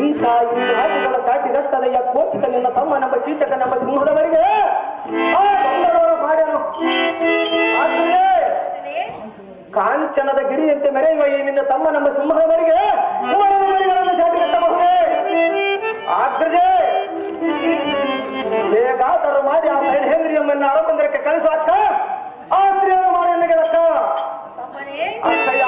ಇಂಥ ಈ ರಾಜ್ಯಗಳ ಸಾಟಿದಷ್ಟದಯ್ಯ ಕೋಚಿತ ನಿನ್ನ ತಮ್ಮ ನಮ್ಮ ಕೀಚಕ ನಮ್ಮ ಸಿಂಹದವರಿಗೆ ಆ ಬಂದರವರ ಮಾಡ್ಯನು. ಕಾಂಚನದ ಗಿರಿಯಂತೆ ಮೆರೆಯುವ ಈ ನಿನ್ನ ತಮ್ಮ ನಮ್ಮ ಸಿಂಹದವರಿಗೆ ಮರಿಗಳನ್ನು ಸಾಟಿಗಟ್ಟಬಹುದೇ? ಆಗ್ರಜೆ ಹೇಗಾದರೂ ಮಾಡಿ ಆ ಸೈನ್ಯೇಂದ್ರಿಯಮ್ಮನ್ನ ಅರಮಂದಿರಕ್ಕೆ ಕಳಿಸುವಕ್ಕ ಆ ಸ್ತ್ರೀಯನ್ನು ಮಾಡಿ ಎನ್ನಗೆದಕ್ಕ ಅಕ್ಕಯ್ಯ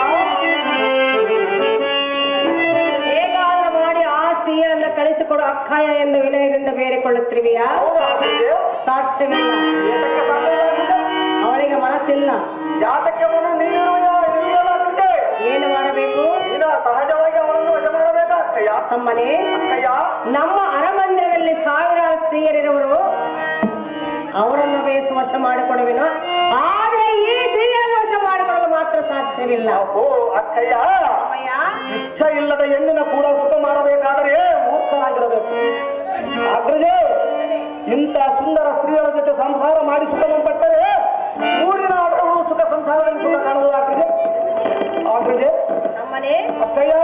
ಹೇಗಾದರೂ ಮಾಡಿ ಆ ಸ್ತ್ರೀಯನ್ನ ಕಳಿಸಿಕೊಡು ಅಕ್ಕಯ್ಯ ಎಂದು ವಿನಯದಿಂದ ಬೇಡಿಕೊಳ್ಳುತ್ತಿರುವೆಯಾ? ಸಾಧ್ಯವಿಲ್ಲ, ಅವಳಿಗೆ ಮನಸ್ಸಿಲ್ಲ. ಯಾತಕ್ಕೆ ಏನು ಮಾಡಬೇಕು? ಸಹಜವಾಗಿ ಅವಳನ್ನು ವಶ ಮಾಡಬೇಕಾ ಅಕ್ಕಯ್ಯ? ತಮ್ಮನೇ, ಅಕ್ಕಯ್ಯ ನಮ್ಮ ಅರಮಂದಿರದಲ್ಲಿ ಸಾವಿರಾರು ಸ್ತ್ರೀಯರಿರುವರು, ಅವರನ್ನು ಬೇಸ್ ವಶ ಮಾಡಿಕೊಡುವೆನು. ಆದರೆ ಈ ಸ್ತ್ರೀಯನ್ನು ವಶ ಮಾಡಿಕೊಳ್ಳಲು ಮಾತ್ರ ಸಾಧ್ಯವಿಲ್ಲ. ಓ ಅಕ್ಕಯ್ಯ, ಇಚ್ಛ ಇಲ್ಲದ ಹೆಣ್ಣಿನ ಕೂಡ ಸುಖ ಮಾಡಬೇಕಾದರೆ ಮೂರ್ಖನಾಗಿರಬೇಕು. ಆಗ್ರಜೆ ಇಂಥ ಸುಂದರ ಸ್ತ್ರೀಯರ ಜೊತೆ ಸಂಸಾರ ಮಾಡಿ ಸುಖಪಟ್ಟರೆ ಊರಿನ ಆಟಗಳು ಸುಖ ಸಂಸಾರದಲ್ಲಿ ಸುಖ ಕಾಣುವುದಾಗ್ರಜೆ. ಆಗ್ರಜೆ ತಮ್ಮನೇ, ಅಕ್ಕಯ್ಯ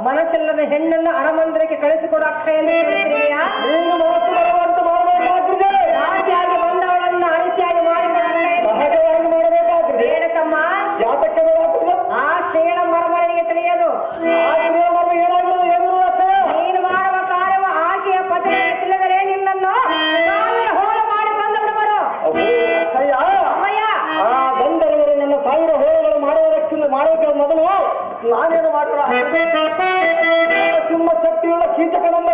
ಮನಸ್ಸಿಲ್ಲದ ಹೆಣ್ಣನ್ನು ಅರಮಂದಿರಕ್ಕೆ ಕಳಿಸಿಕೊಡು ಅಕ್ಕ ಎಂದು ಕೇಳ್ತಿದೆಯಾ? ನೀನು ಮನಸ್ಸು ಬರುವಂತೆ ಮಾಡಬೇಕಾಗ್ರಜೆ. ರಾಶಿಯಾಗಿ ಬಂದವಳನ್ನು ಅಣಿಸಿಯಾಗಿ ಮಾಡಿಕೊಳ್ಳೆ ಸಹಜವಾಗಿ ಮಾಡಬೇಕಾಗ್ರಜೆ. ಬೇಡ ತಮ್ಮ, ಜಾತಕ್ಕೆ ಬೇಕಾಗ್ತದೆ. ಆ ಸ್ತ್ರೀಗಳ ಮರಮರಿಗೆ ತಿಳಿಯದು. ಆ ಸ್ತ್ರೀಯ ಮರ್ಮ ಏನಾಗಿರೋದು ಏನು ಅಕ್ಕಯ್ಯ? ನೀನು ಮಾಡುವ ಕಾರ್ಯವ ಆಕೆಯ ಪತಿಗೆ ತಿಳಿದರೆ ನಿನ್ನನ್ನು ಸಾವಿರ ಹೋಳ ಮಾಡಿ ಬಂದು ಬಿಡುವರು. ಅಕ್ಕಯ್ಯ, ಅಮ್ಮಯ್ಯ, ಆ ಗಂಧರ್ವರು ನನ್ನ ಸಾವಿರ ಹೋಳಗಳು ಮಾಡೋಕೆ ಮೊದಲು ನಾನೇನು ಮಾಡೋಣ? ಸಿಂಹ ಶಕ್ತಿಯುಳ್ಳ ಕೀಚಕನನ್ನು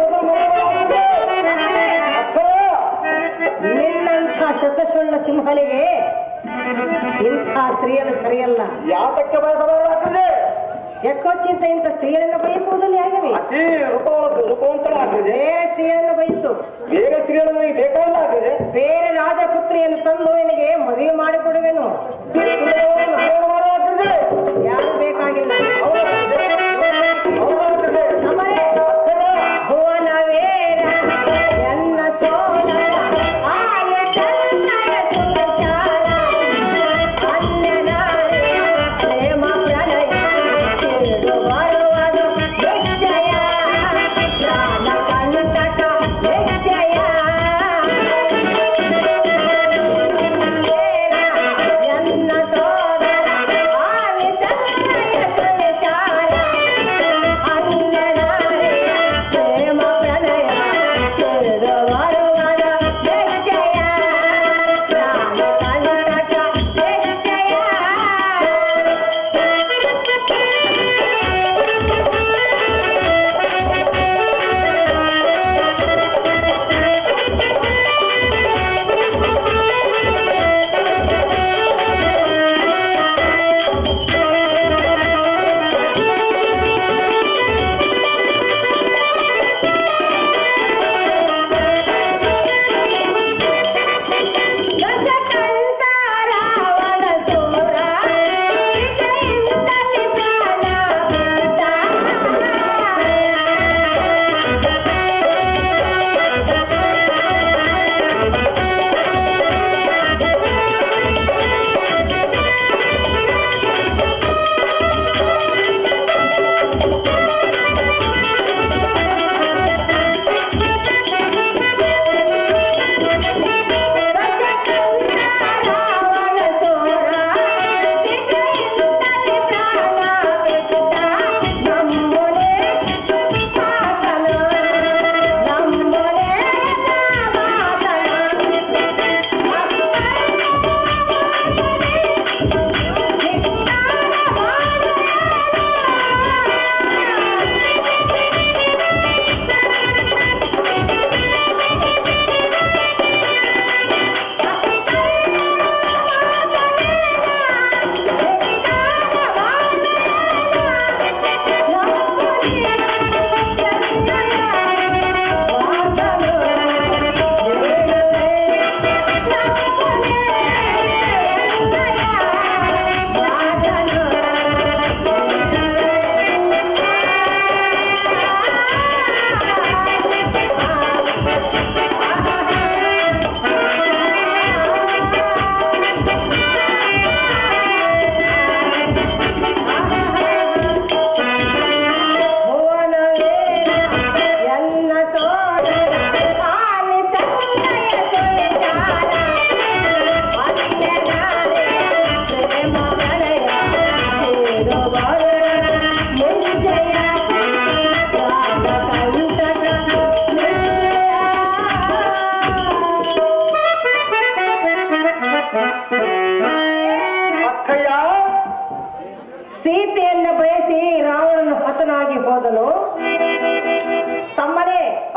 ನಿನ್ನಂಥ ಶತಶುಳ್ಳ ಸಿಂಹನಿಗೆ ಇಂಥ ಸ್ತ್ರೀಯನ್ನು ಸರಿಯಲ್ಲ. ಯಾತಕ್ಕೆ ಬಯಸಬಾರದಾಗ್ತದೆ? ಎಕ್ಕೋಚಿಂತ ಇಂಥ ಸ್ತ್ರೀಯನ್ನು ಬಯಸುವುದು ನ್ಯಾಯವೇ? ಅತಿ ರೂಪವಂತಳ ಆಗ್ತದೆ. ಬೇರೆ ಸ್ತ್ರೀಯನ್ನು ಬಯಸು. ಬೇರೆ ಸ್ತ್ರೀಯನ್ನು ನನಗೆ ಬೇಕಾಗಿಲ್ಲ ಆಗ್ತದೆ. ಬೇರೆ ರಾಜಪುತ್ರಿಯನ್ನು ತಂದು ನಿನಗೆ ಮದುವೆ ಮಾಡಿಕೊಡುವೆನು. ಮಾಡಲಾಗ್ತದೆ. ಯಾರು ಬೇಕಾಗಿಲ್ಲ. ಭುವನವೇರ ಎನ್ನ ಸೋದರ ಆಯ ಚನ್ನಯ ಸುಂದರ ಅನ್ಯನಾರೆ ಪ್ರೇಮ ಪ್ರಣಯ ತಿಳಿದು ಬರುವುದು ನಿಶ್ಚಯ ಪ್ರಾಣ ಕಂಟಕ ನಿಶ್ಚಯ ಎನ್ನ ಸೋದರ ಆಯ ಚನ್ನಯ ಸುಂದರ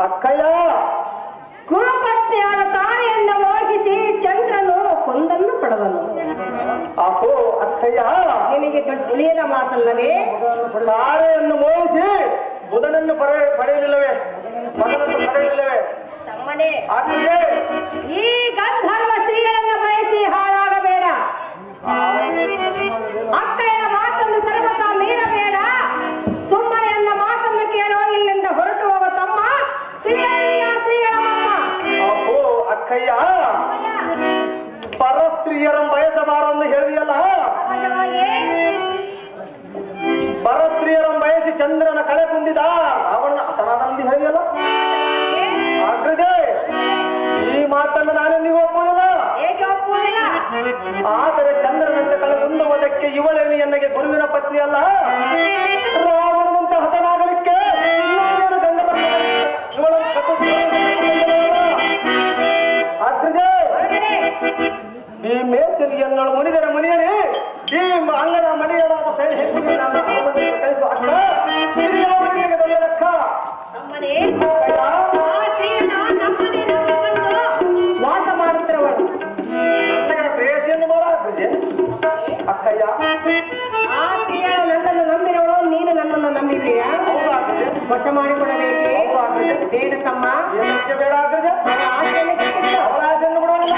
ಅಕ್ಕಯ್ಯ ಕುರುಪತ್ನಿಯಾದ ತಾಯಿಯನ್ನು ಮೋಹಿಸಿ ಚಂದ್ರನು ಕೊಂದನ್ನು ಪಡೆದನು. ಅಹೋ ಅಕ್ಕಯ್ಯ, ನಿನಗೆ ತಿಳಿಯದ ಮಾತಲ್ಲವೇ? ತಾರೆಯನ್ನು ಮೋಹಿಸಿ ಬುಧನನ್ನು ಪಡೆಯಲಿಲ್ಲವೇ? ಮಗನನ್ನು ಪಡೆಯಲಿಲ್ಲವೇ? ತಮ್ಮನೇ, ಅಕ್ಕಯ್ಯ, ಈ ಗಂಧರ್ವ ಸ್ತ್ರೀಗಳನ್ನು ಬಯಸಿ ಹಾಳಾಗಬೇಡ. ಅಕ್ಕಯ್ಯ ಮಾತನ್ನು ಸರ್ವತ ಮೀರಬೇಡ. ಸುಮ್ಮನೆ ನನ್ನ ಮಾತನ್ನು ಕೇಳೋ, ಇಲ್ಲಿಂದ ಹೊರಟು ಹೋಗೋ ತಮ್ಮ. ಅಹೋ ಅಕ್ಕಯ್ಯ, ಪರಸ್ತ್ರೀಯರನ್ನು ಬಯಸಬಾರನ್ನು ಹೇಳಿದೆಯಲ್ಲ, ಪರಸ್ತ್ರೀಯರನ್ನು ಬಯಸಿ ಚಂದ್ರನ ಕಳೆ ಕುಂದಿದ ಅವನ ಹತನಾದಂದು ಹೇಳಿದೆಯಲ್ಲ. ಅಗ್ರಜೆ, ಈ ಮಾತನ್ನು ನಾನೆಂದಿಗೂ ಒಪ್ಪುವುದಿಲ್ಲ. ಆದರೆ ಚಂದ್ರನಂತೆ ಕಳೆ ಕುಂದುವುದಕ್ಕೆ ಇವಳೇನು ಎನ್ನಗೆ ಗುರುವಿನ ಪತ್ನಿ ಅಲ್ಲ. ರಾವಣನಂತೆ ಹತನಾಗಲಿಕ್ಕೆ ಅಗ್ರಜೆ, ಈ ಮೇಸಲಿ ಎನ್ನಳು ಮುನಿದರೆ ಮುನಿಯನೇ, ಈ ಅಂಗದ ಮನೆಯಲಾದ ಕಳಿಸುವ ಅಕ್ಕ ದೊಡ್ಡದಕ್ಕ. ವಾಸ ಮಾಡುತ್ತಿರುವಳು ಪ್ರೇಯಸಿಯನ್ನು ಮಾಡ ಅಕ್ಕಯ್ಯ. ಆ ಸ್ತ್ರೀಯರು ನನ್ನನ್ನು ನಂಬಿರುವಳು, ನೀನು ನನ್ನನ್ನು ನಂಬಿದೀಯಾ? ವಶ ಮಾಡಿಕೊಡಬೇಕೆ? ಬೇಡ ತಮ್ಮ, ಬೇಡ ಅಗ್ರಜ. ಅವಳ ಆಸೆಯನ್ನು ಬಿಡುವುದಿಲ್ಲ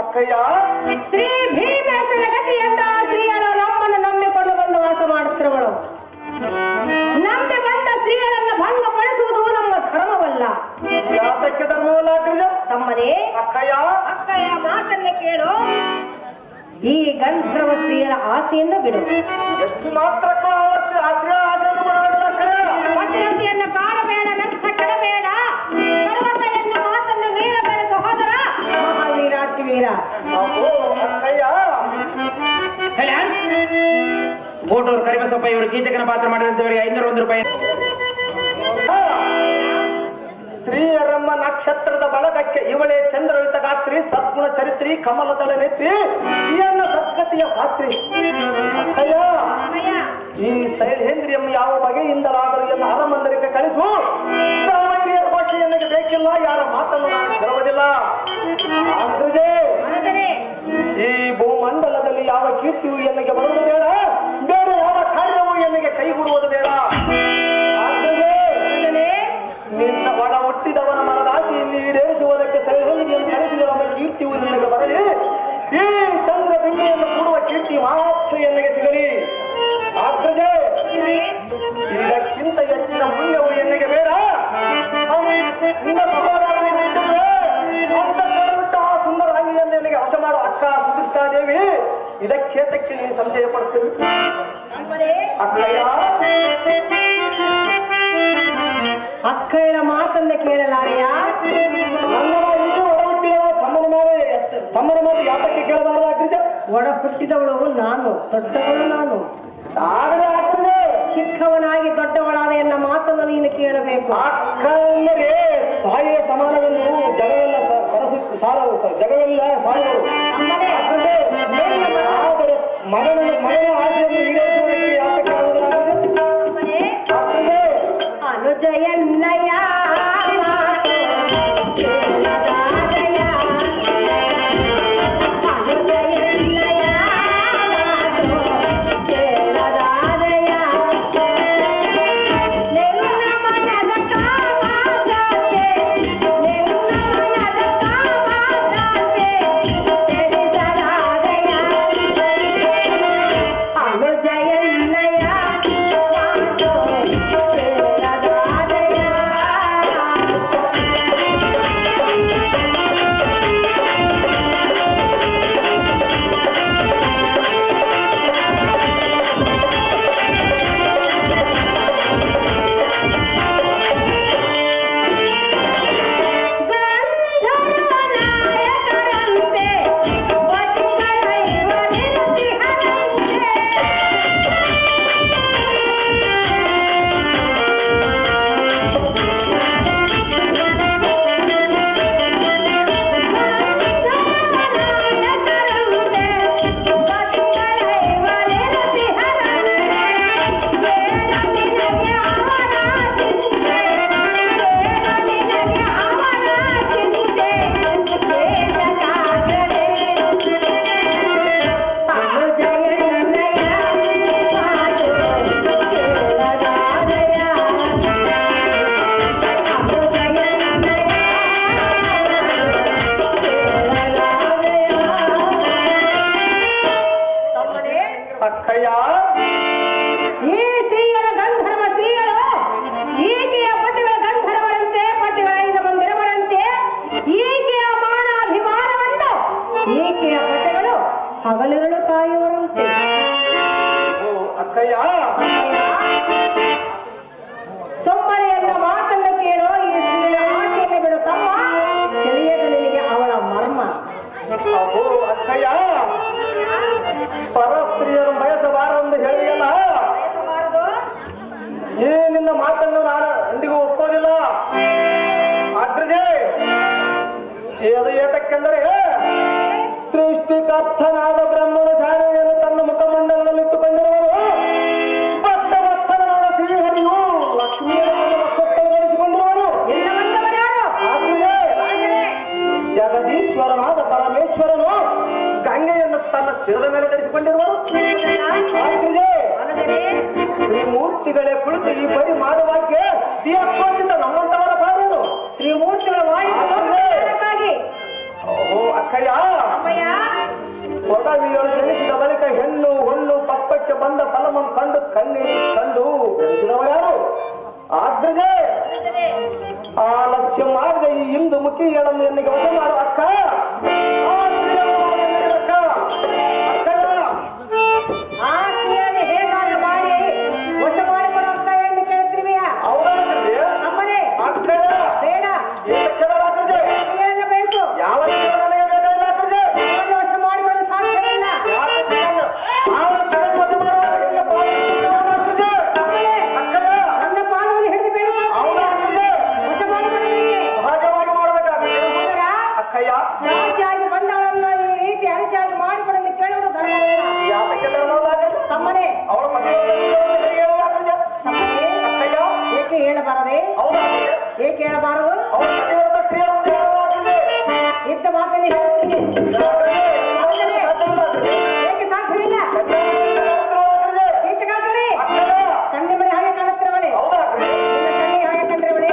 ಅಕ್ಕಯ್ಯ. ಶ್ರೀ ಭೀಮೇಶ್ವರ ಗತಿಯಿಂದ ಸ್ತ್ರೀಯರು ನಮ್ಮನ್ನು ನಂಬಿಕೊಂಡು ಬಂದು ವಾಸ ಮಾಡುತ್ತಿರುವಳು. ನಂಬಿ ಬಂದ ಸ್ತ್ರೀಯರನ್ನು ಭಂಗಪಡಿಸುವುದು ನಮ್ಮ ಧರ್ಮವಲ್ಲ. ಯಾತಕ್ಕೆ ಧರ್ಮವಲ್ಲ ತಮ್ಮನೇ, ಅಕ್ಕಯ್ಯ ಮಾತನ್ನ ಕೇಳು. ಈ ಗಂಧರ್ವ ಸ್ತ್ರೀಯರ ಆಸೆಯನ್ನು ಬಿಡು. ಎಷ್ಟು ಮಾತ್ರ ಪತಿಯಂತೆಯನ್ನು ಕಾಣಬೇಡ, ನಷ್ಟ ಕೆಡಬೇಡ. ಸರ್ವತೆಯನ್ನು ಮಾತನ್ನು ಮೀರಬೇಡ ಸಹೋದರ ಮಹಾವೀರಾತಿ ವೀರ. ಬೋಟೂರು ಕರಿಬಸಪ್ಪ ಇವರು ಕೀಚಕನ ಪಾತ್ರ ಮಾಡಿದಂತವರಿಗೆ 501 ರೂಪಾಯಿ. ಸ್ತ್ರೀಯರಮ್ಮ ನಕ್ಷತ್ರದ ಬಳಗಕ್ಕೆ ಇವಳೇ ಚಂದ್ರಯುತ ಗಾತ್ರಿ, ಸದ್ಗುಣ ಚರಿತ್ರಿ, ಕಮಲದಳ ನೆತ್ರಿ, ಈಯನ್ನ ಸದ್ಗತಿಯ ಪಾತ್ರಿ. ಅಕ್ಕಯ್ಯ, ಈ ಶೈಲೇಂದ್ರಿಯಮ್ಮ ಯಾವ ಬಗೆಯಿಂದಲಾದರೂ ಎಲ್ಲ ಅರಮಂದಿರಕ್ಕೆ ಕಳಿಸು. ಹಿರಿಯರ ಭಾಷೆ ನನಗೆ ಬೇಕಿಲ್ಲ, ಯಾರ ಮಾತನ್ನು ನಾನು ಕೇಳುವುದಿಲ್ಲ. ಈ ಭೂಮಂಡಲದಲ್ಲಿ ಯಾವ ಕೀರ್ತಿಯು ಎನ್ನಗೆ ಬರುವುದು ಬೇಡ, ಬೇರೆ ಯಾವ ಕಾರ್ಯವೂ ಎನ್ನಗೆ ಕೈಗೂಡುವುದು ಬೇಡ. ನಿನ್ನ ಒಡ ಹುಟ್ಟಿದವನ ಮನದಾಸೆಯಲ್ಲಿ ಈಡೇರಿಸುವುದಕ್ಕೆ ಶೈಲೇಂದ್ರಿಯನ್ನು ಕಳಿಸಿದ ನಮ್ಮ ಕೀರ್ತಿಯು ನಿನಗೆ ಬರಲಿ. ಈ ಚಂದ್ರ ಬಿಂಬೆಯನ್ನು ಕೂಡುವ ಕೀರ್ತಿ ಮಾತ್ರ ಎನ್ನಗೆ ಸಿಗಲಿ. ಆಗ್ತದೆ, ಇದಕ್ಕಿಂತ ಹೆಚ್ಚಿನ ಪುಣ್ಯವು ಎನ್ನಗೆ ಬೇಡ. ನಿನ್ನ ಆ ಸುಂದರ ಅಂಗಿಯನ್ನು ನನಗೆ ವಶ ಮಾಡೋ ಅಕ್ಕ ಸುಕೃಷ್ಣಾದೇವಿ, ಇದಕ್ಕೇತಕ್ಕೆ ನೀನು ಸಂಶಯ ಪಡ್ತೀನಿ. ಅಕ್ಕಯ್ಯ, ಅಕ್ಕಯ್ಯನ ಮಾತನ್ನ ಕೇಳಲಾರೆಯ? ನನ್ನ ಒಡ ಒಡ ಹುಟ್ಟಿದವಳು ನಾನು, ದೊಡ್ಡವಳು ನಾನು. ಆದರೆ ಅಕ್ಕನೇ ಚಿಕ್ಕವನಾಗಿ ದೊಡ್ಡವಳಾದ ಎನ್ನ ಮಾತನ್ನು ನೀನು ಕೇಳಬೇಕು. ಅಕ್ಕ ಎಂದರೆ ತಾಯಿಯ ಸಮಾನವೆಂದು ಜಗವೆಲ್ಲ ಜಗವೆಲ್ಲ ಸಾಯುವರು. ಅಮ್ಮನೇ, ಆದರೆ ಮಗನ ಆಸೆಯನ್ನು ಈಡೇರಿಸುವುದಕ್ಕೆ ಯಾತಕ್ಕೆ ಆಗುವುದಿಲ್ಲ? ಅಮ್ಮನೇ, ಅಕ್ಕನೇ ಅನುಜಯನ್ನಯ ಅಕ್ಕಯ್ಯ, ಈ ಸ್ತ್ರೀಯರ ಗಂಧರ್ವ ಸ್ತ್ರೀಗಳು ಈಕೆಯ ಪತಿಗಳ ಗಂಧರ್ವರಂತೆ, ಪತಿಗಳ 5 ಮಂದಿರವರಂತೆ ಈಕೆಯ ಮಾನ ಅಭಿಮಾನವನ್ನು ಈಕೆಯ ಪತಿಗಳು ಹಗಲಿರುಳು ಕಾಯುವರಂತೆ. ಅಕ್ಕಯ್ಯ ಸೊಮ್ಮರೆಯನ್ನ ಮಾತನ್ನು ಕೇಳೋ, ಈ ಸ್ತ್ರೀಯ ಆಕೆಯನ್ನು ಬಿಡು ತಮ್ಮ, ತಿಳಿಯದು ನಿನಗೆ ಅವಳ ಮರ್ಮ. ಅಬ್ಬೋ ಅಕ್ಕಯ್ಯ, ಪರಸ್ತ್ರೀಯರು ಬಯಸಬಾರದೆಂದು ಹೇಳಿಯಲ್ಲ, ಈ ನಿನ್ನ ಮಾತನ್ನು ನಾನು ಎಂದಿಗೂ ಒಪ್ಪೋದಿಲ್ಲ. ಅಗ್ರಜೆ, ಅದು ಏತಕ್ಕೆಂದರೆ ಸೃಷ್ಟಿಕರ್ತನಾದ ಬ್ರಹ್ಮನ ಛಾಯೆಯನ್ನು ತನ್ನ ಮುಖಮಂಡಲದಲ್ಲಿಟ್ಟುಕೊಂಡಿರುವರು ಭಕ್ತವತ್ಸಲನಾದ ಶ್ರೀಹರಿಯು ಲಕ್ಷ್ಮಿಯನ್ನು ವಸ್ತುಗಳಿಸಿಕೊಂಡಿರುವರು. ಜಗದೀಶ್ವರನಾದ ಪರಮೇಶ್ವರನು ಗಂಗೆಯನ್ನು ತನ್ನ ಶಿರದ ಮೇಲೆ ಧರಿಸಿಕೊಂಡಿರುವರು. ತ್ರಿಮೂರ್ತಿಗಳೇ ಕುಳಿತು ಈ ಬರಿ ಮಾಡುವಾಗೆ ಸಿಯಪ್ಪದಿಂದ ನಮ್ಮಂತವರ ಬಾರರು ತ್ರಿಮೂರ್ತಿಗಳ ವಾಣಿಗಾಗಿ. ಓ ಅಕ್ಕಯ್ಯ, ಒಡವಿಯಳು ಜನಿಸಿದ ಬಳಿಕ ಹೆಣ್ಣು ಹೊಣ್ಣು ಪಪ್ಪಕ್ಕೆ ಬಂದ ಫಲವನ್ನು ಕಂಡು ಕಂಡು ಬೆಳೆಸಿದವ ಯಾರು? ಆದ್ರೇ ಆಲಸ್ಯ ಮಾಡಿದ ಈ ಇಂದು ಮುಖಿಗಳನ್ನು ಎನ್ನಿಗೆ ವಶ ಮಾಡು ಅಕ್ಕ. ಆ ಸ್ತ್ರೀಯರನ್ನು ಹೇಗಾದ್ರೂ ಮಾಡಿ ವಶ ಮಾಡಿಕೊಳ್ಳೋ ಅಕ್ಕ ಎಂದು ಕೇಳ್ತೀವಿಯಾ? ನಮ್ಮನೆ ಬೇಡ, ಸ್ತ್ರೀಯರನ್ನು ಬಯಸು. ಯಾವ ವಶ ಮಾಡಿಕೊಳ್ಳಲು ಸಾಧ್ಯವಿಲ್ಲ. ನನ್ನ ಪಾಲವನ್ನು ಹಿಡಿದು ಬೇಡ, ವಶ ಮಾಡಿಕೊಳ್ಳಲಿಕ್ಕೆ ಅಕ್ಕಯ್ಯ ಜಾತಿಯಾಗಿ ಬಂದವಳನ್ನು ಈ ರೀತಿ ಅರಿಚಾಗಿ ಮಾಡಿಕೊಳ್ಳಲು ಕೇಳುವುದು ಧರ್ಮವಲ್ಲ. ಯಾತಕ್ಕೆ ಧರ್ಮವಲ್ಲ? ತಮ್ಮನೆ ಅವಳ ಏಕೆ ಹೇಳಬಾರದೆ? ಏಕೆ ಹೇಳಬಾರದು? ಇದ್ದ ಮಾತನ್ನೇ ಹೇಳ್ತೀನಿ. ಏಕೆ ಸಾಧ್ಯವಿಲ್ಲ? ಏಕೆ ಕಾಕರೆ ತಂದೆ ಮನೆ ಹಾಗೆ ಕಾಣುತ್ತಿರವಳೆ, ನಿನ್ನ ಕಣ್ಣಿಗೆ ಹಾಗೆ ಕಂಡಿರವಳೆ.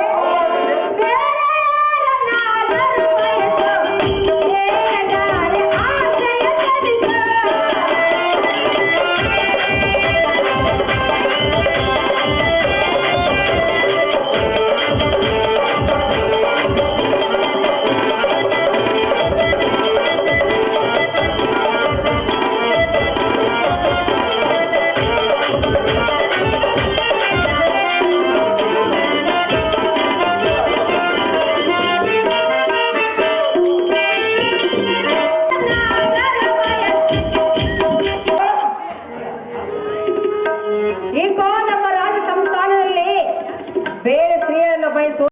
ಬೇರೆ ಸ್ತ್ರೀಯರನ್ನು ಬಯಸುವ